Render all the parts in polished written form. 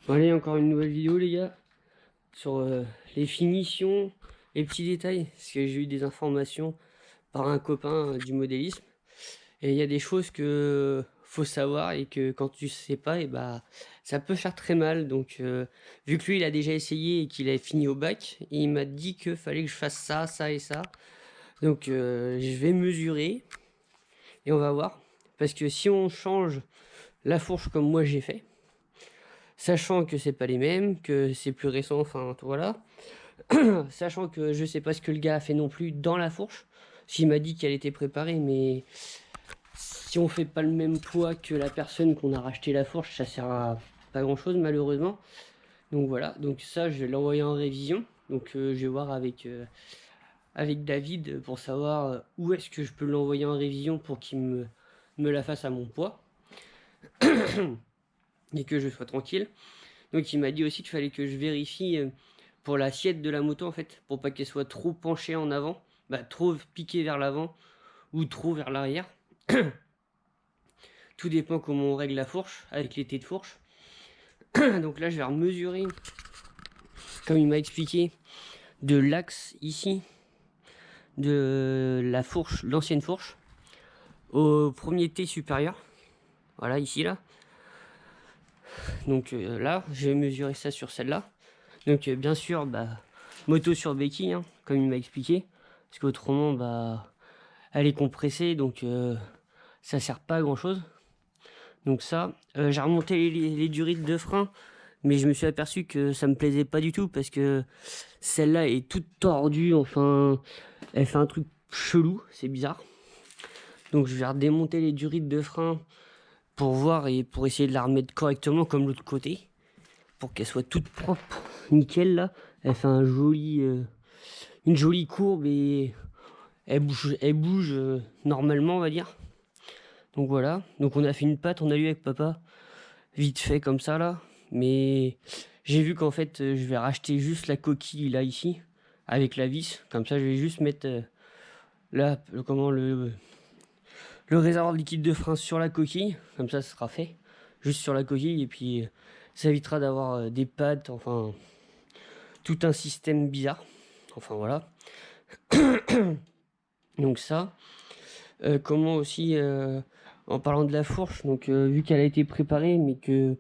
Bon, allez, encore une nouvelle vidéo les gars, sur les finitions, les petits détails, parce que j'ai eu des informations par un copain du modélisme, et il y a des choses que faut savoir, et que quand tu sais pas, et bah ça peut faire très mal. Donc vu que lui il a déjà essayé et qu'il a fini au bac, il m'a dit que fallait que je fasse ça, ça et ça. Donc je vais mesurer, et on va voir, parce que si on change la fourche comme moi j'ai fait, sachant que c'est pas les mêmes, que c'est plus récent, enfin voilà. Sachant que je sais pas ce que le gars a fait non plus dans la fourche. S'il m'a dit qu'elle était préparée, mais si on fait pas le même poids que la personne qu'on a racheté la fourche, ça sert à pas grand chose malheureusement. Donc voilà, donc ça je vais l'envoyer en révision. Donc je vais voir avec David pour savoir où est-ce que je peux l'envoyer en révision pour qu'il me la fasse à mon poids. Et que je sois tranquille. Donc il m'a dit aussi qu'il fallait que je vérifie pour l'assiette de la moto en fait, pour pas qu'elle soit trop penchée en avant, trop piquée vers l'avant ou trop vers l'arrière. Tout dépend comment on règle la fourche avec l'été de fourche. Donc là je vais mesurer, comme il m'a expliqué, de l'axe ici de la fourche, l'ancienne fourche, au premier T supérieur. Voilà, ici là. Donc là je vais mesurer ça sur celle-là. Donc bien sûr moto sur béquille, hein, comme il m'a expliqué, parce qu'autrement elle est compressée, donc ça sert pas à grand chose. Donc ça, j'ai remonté les durites de frein, mais je me suis aperçu que ça me plaisait pas du tout, parce que celle-là est toute tordue, enfin elle fait un truc chelou, c'est bizarre. Donc je vais redémonter les durites de frein pour voir et pour essayer de la remettre correctement comme l'autre côté, pour qu'elle soit toute propre, nickel là. Elle fait un une jolie courbe et elle bouge normalement, on va dire. Donc voilà, donc on a fait une patte, on a eu avec papa, vite fait comme ça là. Mais j'ai vu qu'en fait je vais racheter juste la coquille là ici, avec la vis. Comme ça je vais juste mettre là, le réservoir de liquide de frein sur la coquille. Comme ça sera fait, juste sur la coquille. Et puis ça évitera d'avoir des pattes, enfin tout un système bizarre. Enfin voilà. Donc ça, comment aussi, en parlant de la fourche, donc vu qu'elle a été préparée, mais que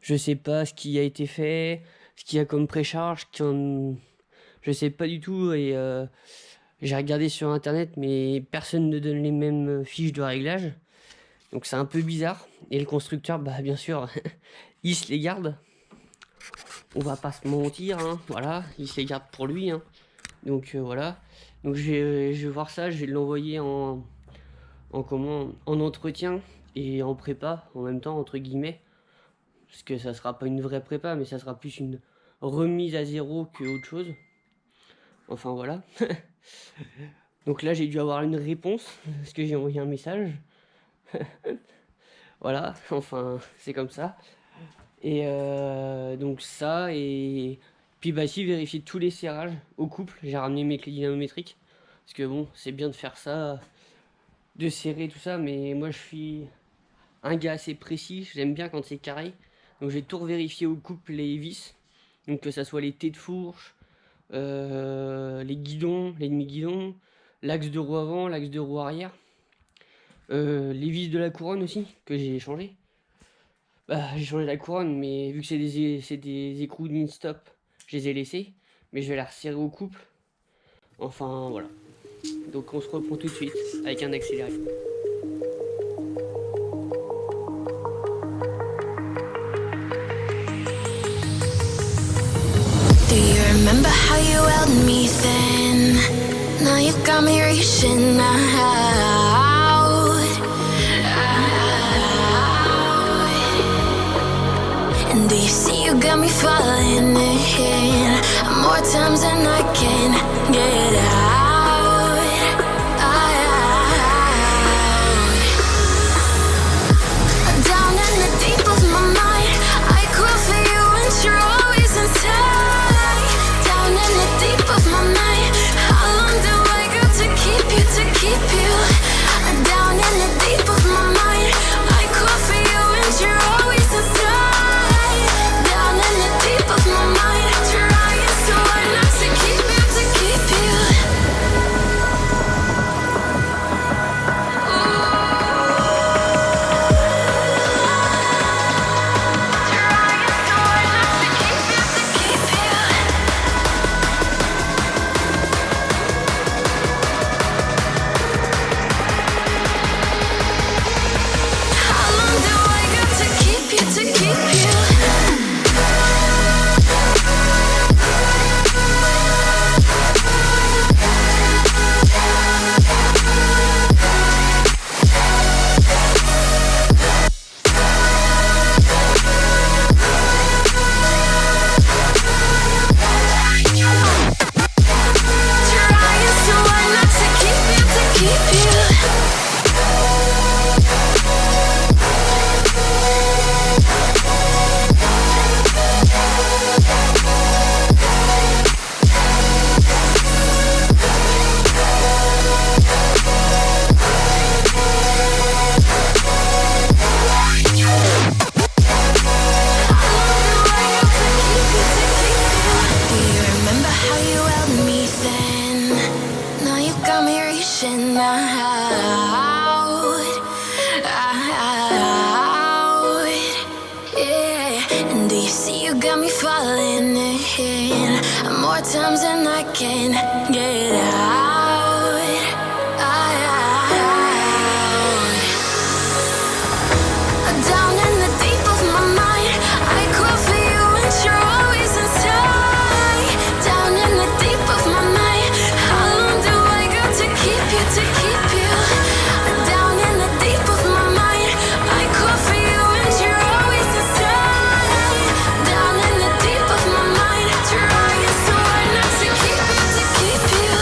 je sais pas ce qui a été fait, ce qu'il y a comme précharge, je sais pas du tout. Et j'ai regardé sur internet, mais personne ne donne les mêmes fiches de réglage. Donc c'est un peu bizarre. Et le constructeur, bien sûr, il se les garde. On va pas se mentir, hein, voilà, il se les garde pour lui, hein. Donc voilà. Donc je vais voir ça, je vais l'envoyer en entretien et en prépa en même temps, entre guillemets. Parce que ça sera pas une vraie prépa, mais ça sera plus une remise à zéro que autre chose. Enfin voilà. Donc là j'ai dû avoir une réponse, parce que j'ai envoyé un message. Voilà, enfin c'est comme ça. Et donc ça, et puis si vérifier tous les serrages au couple. J'ai ramené mes clés dynamométriques, parce que bon, c'est bien de faire ça, de serrer tout ça, mais moi je suis un gars assez précis, j'aime bien quand c'est carré. Donc j'ai tout vérifié au couple, les vis, donc que ça soit les T de fourche, les guidons, les demi-guidons, l'axe de roue avant, l'axe de roue arrière, les vis de la couronne aussi, que j'ai changé. J'ai changé la couronne, mais vu que c'est des écrous d'in-stop, je les ai laissés, mais je vais la resserrer au couple. Enfin voilà. Donc on se reprend tout de suite avec un accéléré. Do you remember how you held me then? Now you got me reaching out. And do you see you got me falling in more times than I can get out. Down in the deep of my mind, I crawl for you and you're always inside. Down in the deep of my mind, how long do I got to keep you, to keep you? Down in the deep of my mind, I crawl for you and you're always inside. Down Times and I can't get out. Down in the deep of my mind, I call for you and you're always inside. Down in the deep of my mind, how long do I got to keep you, to keep you? Down in the deep of my mind, I call for you and you're always inside. Down in the deep of my mind, trying so hard not to keep you, to keep you.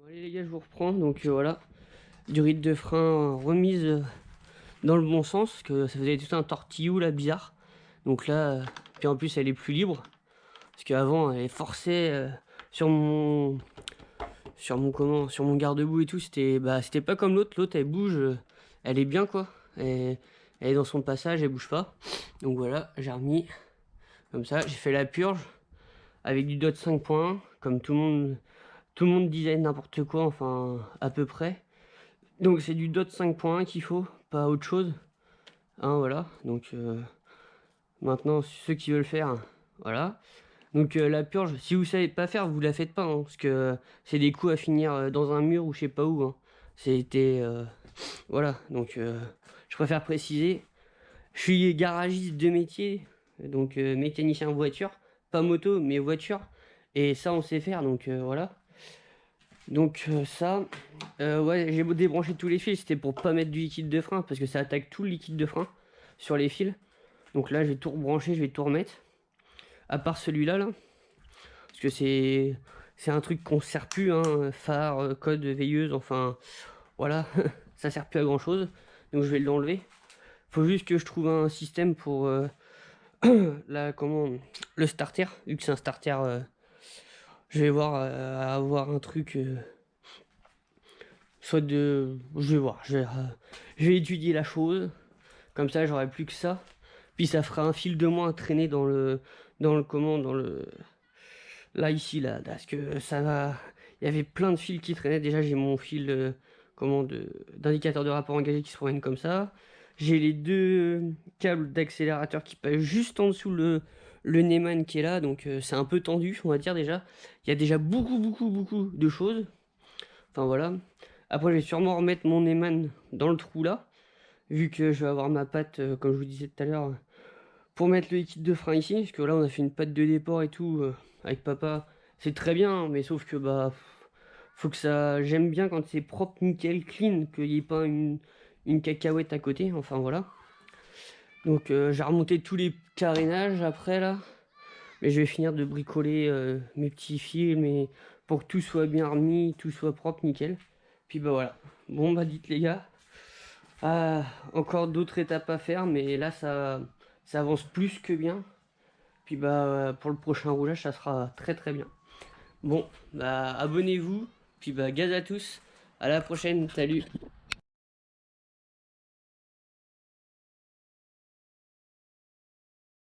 Bon, allez les gars, je vous reprends. Donc voilà, du rythme de frein remise dans le bon sens, parce que ça faisait tout un tortillou là bizarre. Donc là, puis en plus elle est plus libre, parce qu'avant elle forçait sur mon garde-boue et tout. C'était pas comme l'autre elle bouge, elle est bien quoi. Et elle est dans son passage, elle bouge pas. Donc voilà, j'ai remis comme ça, j'ai fait la purge avec du dot 5.1, comme tout le monde disait n'importe quoi, enfin à peu près. Donc c'est du dot 5.1 qu'il faut, pas autre chose. Hein, voilà, donc maintenant ceux qui veulent faire, voilà. Donc la purge, si vous savez pas faire, vous la faites pas, hein, parce que c'est des coups à finir dans un mur ou je sais pas où. Hein. C'était voilà, donc je préfère préciser. Je suis garagiste de métier, donc mécanicien voiture, pas moto mais voiture, et ça on sait faire, donc voilà. Donc ça, ouais, j'ai débranché tous les fils, c'était pour pas mettre du liquide de frein, parce que ça attaque tout le liquide de frein sur les fils. Donc là, je vais tout rebrancher, je vais tout remettre. À part celui-là, là. Parce que c'est un truc qu'on sert plus, hein. Phare, code, veilleuse, enfin, voilà. Ça sert plus à grand-chose. Donc je vais l'enlever. Faut juste que je trouve un système pour le starter. Vu que c'est un starter, je vais voir avoir un truc... soit de... Je vais voir. Je vais étudier la chose. Comme ça, j'aurai plus que ça. Puis ça fera un fil de moins à traîner dans le là ici là, parce que ça va, il y avait plein de fils qui traînaient. Déjà j'ai mon fil d'indicateur de rapport engagé qui se promène comme ça. J'ai les deux câbles d'accélérateur qui passent juste en dessous le Neumann qui est là, donc c'est un peu tendu, on va dire. Déjà il y a déjà beaucoup de choses, enfin voilà. Après je vais sûrement remettre mon Neumann dans le trou là, vu que je vais avoir ma patte, comme je vous disais tout à l'heure, pour mettre le liquide de frein ici, parce que là on a fait une patte de départ et tout avec papa, c'est très bien, hein, mais sauf que bah faut que ça, j'aime bien quand c'est propre, nickel, clean, qu'il n'y ait pas une cacahuète à côté, enfin voilà. Donc j'ai remonté tous les carénages après là, mais je vais finir de bricoler mes petits fils, mais pour que tout soit bien remis, tout soit propre, nickel. Puis bah voilà, bon bah dites les gars, encore d'autres étapes à faire, mais là ça avance plus que bien. Puis bah pour le prochain roulage ça sera très bien. Bon bah abonnez-vous, puis bah gaz à tous, à la prochaine, salut.